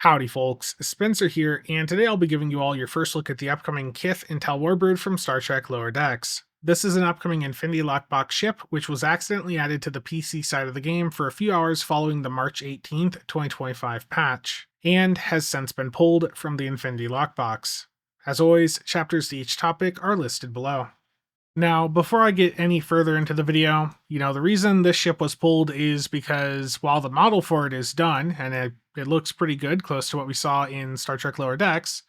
Howdy folks, Spencer here, and today I'll be giving you all your first look at the upcoming Kiith Intel Warbird from Star Trek Lower Decks. This is an upcoming Infinity Lockbox ship, which was accidentally added to the PC side of the game for a few hours following the March 18th, 2025 patch, and has since been pulled from the Infinity Lockbox. As always, chapters to each topic are listed below. Now, before I get any further into the video, the reason this ship was pulled is because while the model for it is done, and it looks pretty good, close to what we saw in Star Trek Lower Decks,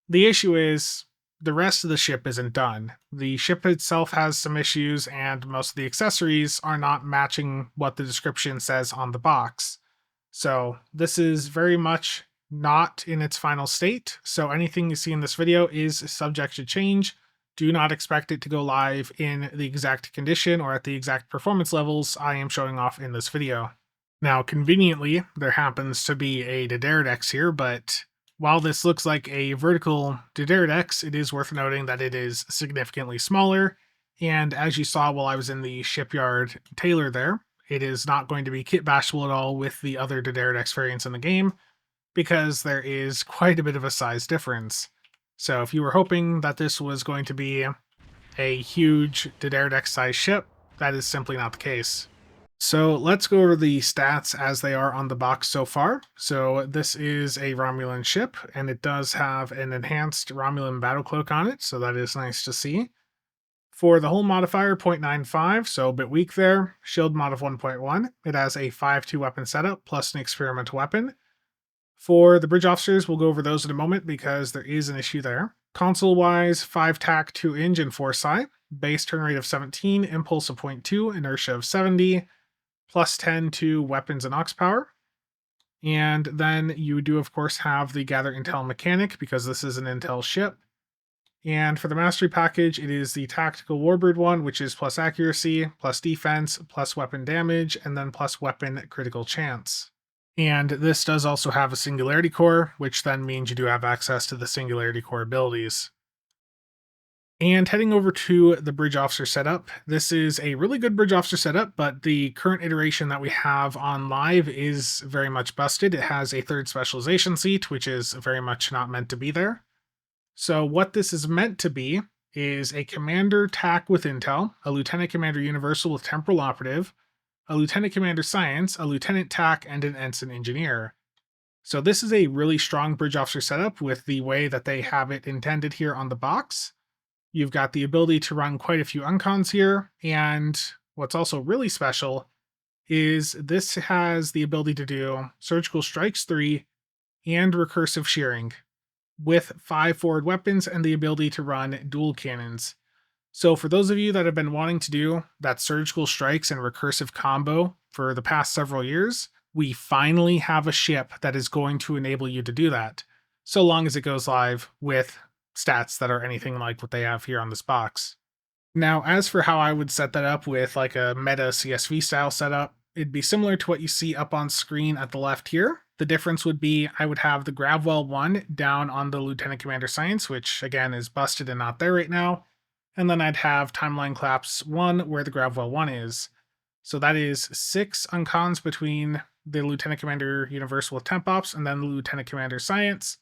the issue is the rest of the ship isn't done. The ship itself has some issues, and most of the accessories are not matching what the description says on the box. So this is very much not in its final state, so anything you see in this video is subject to change. Do not expect it to go live in the exact condition or at the exact performance levels I am showing off in this video. Now, conveniently, there happens to be a D'Deridex here, but while this looks like a vertical D'Deridex, it is worth noting that it is significantly smaller, and as you saw while I was in the shipyard tailor there, it is not going to be kit bashable at all with the other D'Deridex variants in the game, because there is quite a bit of a size difference. So if you were hoping that this was going to be a huge D'Deridex size ship, that is simply not the case. So let's go over the stats as they are on the box so far. So this is a Romulan ship, and it does have an enhanced Romulan battle cloak on it, so that is nice to see. For the hull modifier, 0.95, so a bit weak there. Shield mod of 1.1. It has a 5-2 weapon setup plus an experimental weapon. For the bridge officers, we'll go over those in a moment because there is an issue there. Console-wise, 5 tac, 2 inch, and 4 psi. Base turn rate of 17, impulse of 0.2, inertia of 70, plus 10 to weapons and aux power. And then you do, of course, have the gather intel mechanic because this is an intel ship. And for the mastery package, it is the tactical warbird one, which is plus accuracy, plus defense, plus weapon damage, and then plus weapon critical chance. And this does also have a Singularity Core, which then means you do have access to the Singularity Core abilities. And heading over to the Bridge Officer setup, this is a really good Bridge Officer setup, but the current iteration that we have on live is very much busted. It has a third specialization seat, which is very much not meant to be there. So what this is meant to be is a Commander TAC with Intel, a Lieutenant Commander Universal with Temporal Operative, a Lieutenant Commander Science, a Lieutenant TAC, and an Ensign Engineer. So this is a really strong Bridge Officer setup with the way that they have it intended here on the box. You've got the ability to run quite a few uncons here, and what's also really special is this has the ability to do Surgical Strikes 3 and Recursive Shearing, with 5 forward weapons and the ability to run dual cannons. So for those of you that have been wanting to do that surgical strikes and recursive combo for the past several years, we finally have a ship that is going to enable you to do that, so long as it goes live with stats that are anything like what they have here on this box. Now, as for how I would set that up with like a meta CSV style setup, it'd be similar to what you see up on screen at the left here. The difference would be I would have the Gravwell 1 down on the Lieutenant Commander Science, which again is busted and not there right now. And then I'd have Timeline Collapse 1 where the Gravwell 1 is. So that is 6 uncons between the Lieutenant Commander Universal with Temp Ops and then the Lieutenant Commander Science.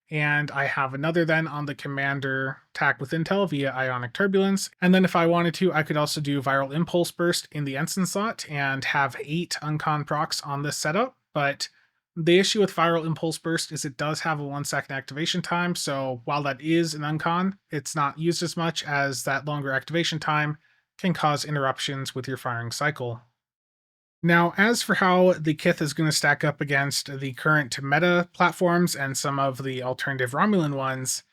And I have another then on the Commander TAC with Intel via Ionic Turbulence. And then if I wanted to, I could also do Viral Impulse Burst in the Ensign slot and have 8 uncon procs on this setup. But the issue with Viral Impulse Burst is it does have a 1-second activation time, so while that is an uncon, it's not used as much as that longer activation time can cause interruptions with your firing cycle. Now, as for how the Kiith is going to stack up against the current meta platforms and some of the alternative Romulan ones,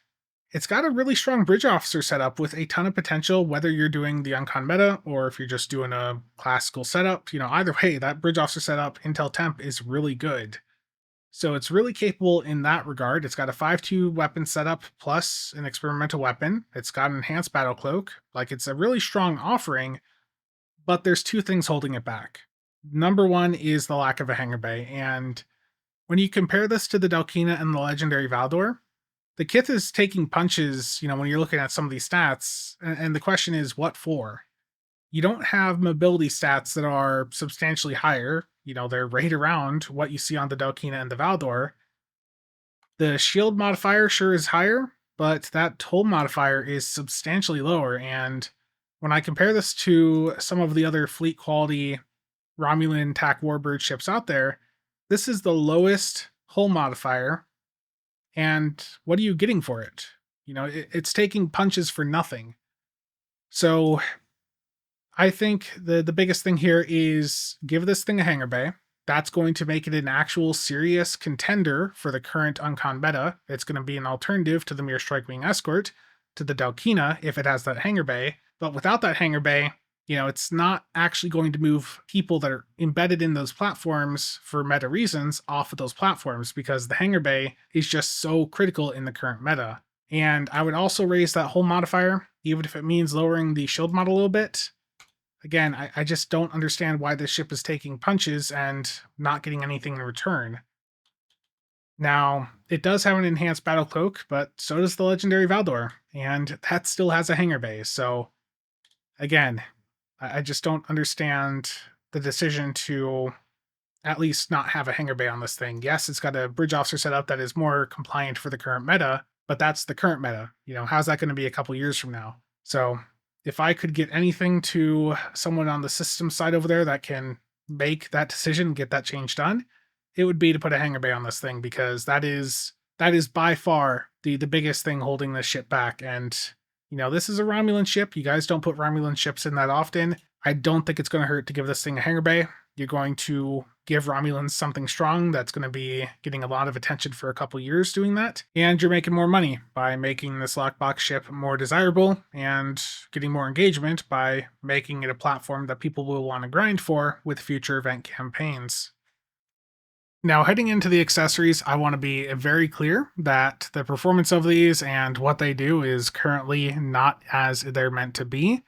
it's got a really strong Bridge Officer setup with a ton of potential, whether you're doing the uncon meta or if you're just doing a classical setup. Either way, that Bridge Officer setup, Intel Temp, is really good. So it's really capable in that regard. It's got a 5-2 weapon setup plus an experimental weapon. It's got an enhanced battle cloak. It's a really strong offering, but there's 2 things holding it back. Number 1 is the lack of a hangar bay, and when you compare this to the Delkina and the legendary Valdor, the Kiith is taking punches, when you're looking at some of these stats, and the question is, what for? You don't have mobility stats that are substantially higher. They're right around what you see on the Delkina and the Valdor, The shield modifier sure is higher, but that hull modifier is substantially lower. And when I compare this to some of the other fleet quality Romulan TAC Warbird ships out there, this is the lowest hull modifier. And what are you getting for it? It's taking punches for nothing. So I think the biggest thing here is give this thing a hangar bay. That's going to make it an actual serious contender for the current Uncon meta. It's going to be an alternative to the mere Strike-Wing Escort, to the Dalkina, if it has that hangar bay. But without that hangar bay, it's not actually going to move people that are embedded in those platforms for meta reasons off of those platforms, because the hangar bay is just so critical in the current meta. And I would also raise that hull modifier, even if it means lowering the shield mod a little bit. Again, I just don't understand why this ship is taking punches and not getting anything in return. Now, it does have an enhanced battle cloak, but so does the legendary Valdor, and that still has a hangar bay. So, again, I just don't understand the decision to at least not have a hangar bay on this thing. Yes, it's got a bridge officer setup that is more compliant for the current meta, but that's the current meta. How's that going to be a couple years from now? So, if I could get anything to someone on the system side over there that can make that decision, get that change done, it would be to put a hangar bay on this thing, because that is by far the biggest thing holding this ship back. And, this is a Romulan ship. You guys don't put Romulan ships in that often. I don't think it's going to hurt to give this thing a hangar bay. You're going to give Romulans something strong that's going to be getting a lot of attention for a couple years doing that. And you're making more money by making this lockbox ship more desirable and getting more engagement by making it a platform that people will want to grind for with future event campaigns. Now, heading into the accessories, I want to be very clear that the performance of these and what they do is currently not as they're meant to be.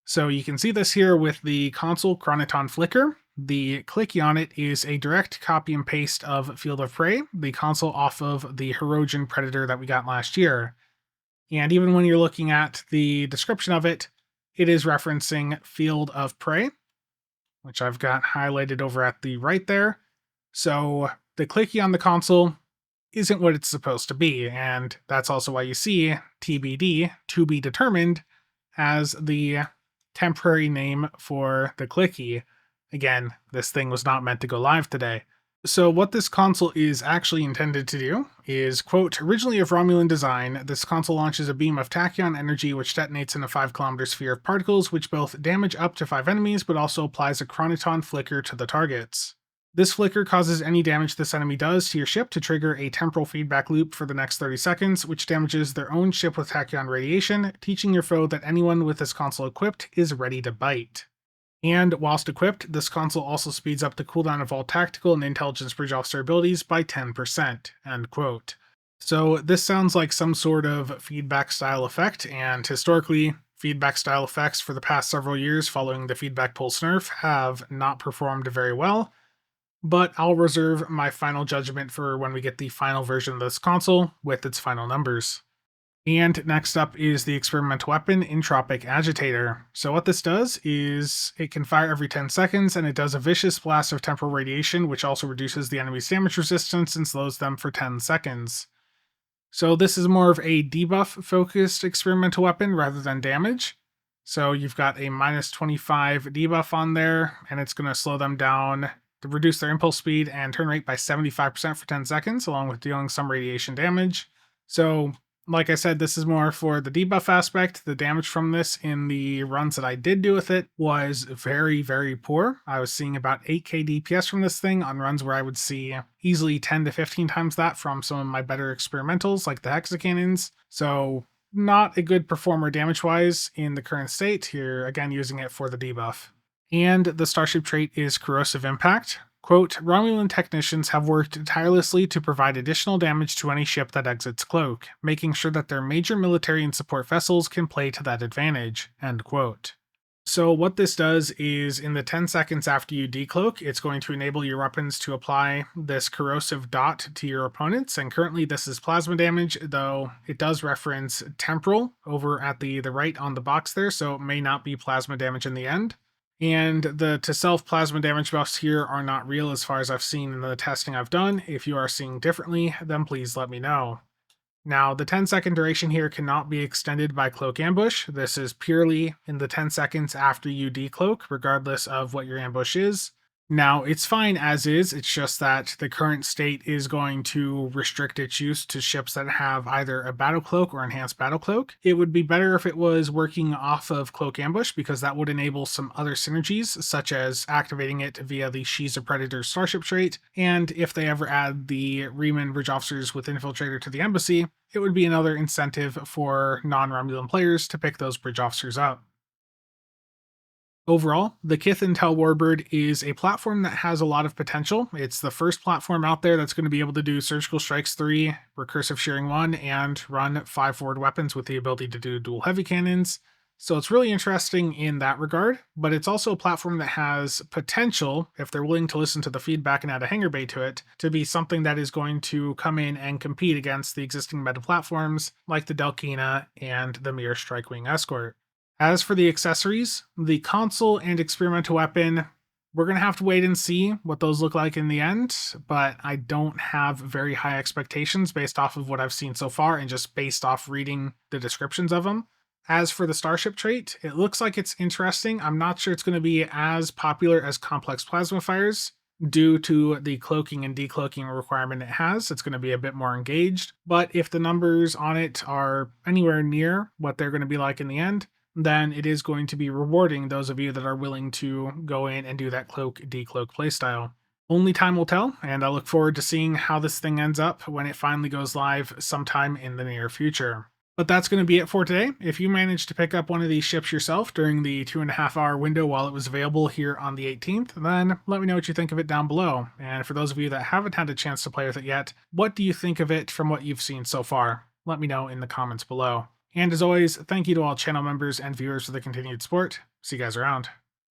So you can see this here with the console Chronoton Flicker. The clicky on it is a direct copy and paste of Field of Prey, the console off of the Hirogen Predator that we got last year. And even when you're looking at the description of it, it is referencing Field of Prey, which I've got highlighted over at the right there. So the clicky on the console isn't what it's supposed to be, and that's also why you see TBD, to be determined, as the temporary name for the clicky. Again, this thing was not meant to go live today. So what this console is actually intended to do is, quote, originally of Romulan design, this console launches a beam of tachyon energy which detonates in a 5-kilometer sphere of particles, which both damage up to 5 enemies, but also applies a Chronoton flicker to the targets. This flicker causes any damage this enemy does to your ship to trigger a temporal feedback loop for the next 30 seconds, which damages their own ship with tachyon radiation, teaching your foe that anyone with this console equipped is ready to bite. And whilst equipped, this console also speeds up the cooldown of all tactical and intelligence bridge officer abilities by 10%, end quote. So this sounds like some sort of feedback style effect, and historically, feedback style effects for the past several years following the feedback pulse nerf have not performed very well. But I'll reserve my final judgment for when we get the final version of this console with its final numbers. And next up is the experimental weapon, Entropic Agitator. So what this does is it can fire every 10 seconds, and it does a vicious blast of temporal radiation, which also reduces the enemy's damage resistance and slows them for 10 seconds. So this is more of a debuff-focused experimental weapon rather than damage. So you've got a minus 25 debuff on there, and it's going to slow them down to reduce their impulse speed and turn rate by 75% for 10 seconds, along with dealing some radiation damage. So, like I said, this is more for the debuff aspect. The damage from this in the runs that I did do with it was very, very poor. I was seeing about 8k DPS from this thing on runs where I would see easily 10 to 15 times that from some of my better experimentals, like the hexacannons. So, not a good performer damage-wise in the current state here, again, using it for the debuff. And the Starship Trait is Corrosive Impact. Quote, Romulan technicians have worked tirelessly to provide additional damage to any ship that exits Cloak, making sure that their major military and support vessels can play to that advantage, end quote. So what this does is in the 10 seconds after you decloak, it's going to enable your weapons to apply this corrosive dot to your opponents, and currently this is plasma damage, though it does reference temporal over at the right on the box there, so it may not be plasma damage in the end. And the to self plasma damage buffs here are not real as far as I've seen in the testing I've done. If you are seeing differently, then please let me know. Now, the 10-second duration here cannot be extended by Cloak Ambush. This is purely in the 10 seconds after you decloak, regardless of what your ambush is. Now, it's fine as is, it's just that the current state is going to restrict its use to ships that have either a Battle Cloak or Enhanced Battle Cloak. It would be better if it was working off of Cloak Ambush, because that would enable some other synergies, such as activating it via the She's a Predator Starship Trait, and if they ever add the Reman Bridge Officers with Infiltrator to the Embassy, it would be another incentive for non-Romulan players to pick those Bridge Officers up. Overall, the Kiith Intel Warbird is a platform that has a lot of potential. It's the first platform out there that's going to be able to do Surgical Strikes 3, Recursive Shearing 1, and run 5 forward weapons with the ability to do dual heavy cannons. So it's really interesting in that regard, but it's also a platform that has potential, if they're willing to listen to the feedback and add a hanger bay to it, to be something that is going to come in and compete against the existing meta platforms like the Delkina and the Mir Strikewing Escort. As for the accessories, the console and experimental weapon, we're going to have to wait and see what those look like in the end, but I don't have very high expectations based off of what I've seen so far and just based off reading the descriptions of them. As for the Starship Trait, it looks like it's interesting. I'm not sure it's going to be as popular as Complex Plasma Fires due to the cloaking and decloaking requirement it has. It's going to be a bit more engaged, but if the numbers on it are anywhere near what they're going to be like in the end, then it is going to be rewarding those of you that are willing to go in and do that cloak decloak playstyle. Only time will tell, and I look forward to seeing how this thing ends up when it finally goes live sometime in the near future. But that's going to be it for today. If you managed to pick up one of these ships yourself during the 2.5-hour window while it was available here on the 18th, then let me know what you think of it down below. And for those of you that haven't had a chance to play with it yet, what do you think of it from what you've seen so far? Let me know in the comments below. And as always, thank you to all channel members and viewers for the continued support. See you guys around.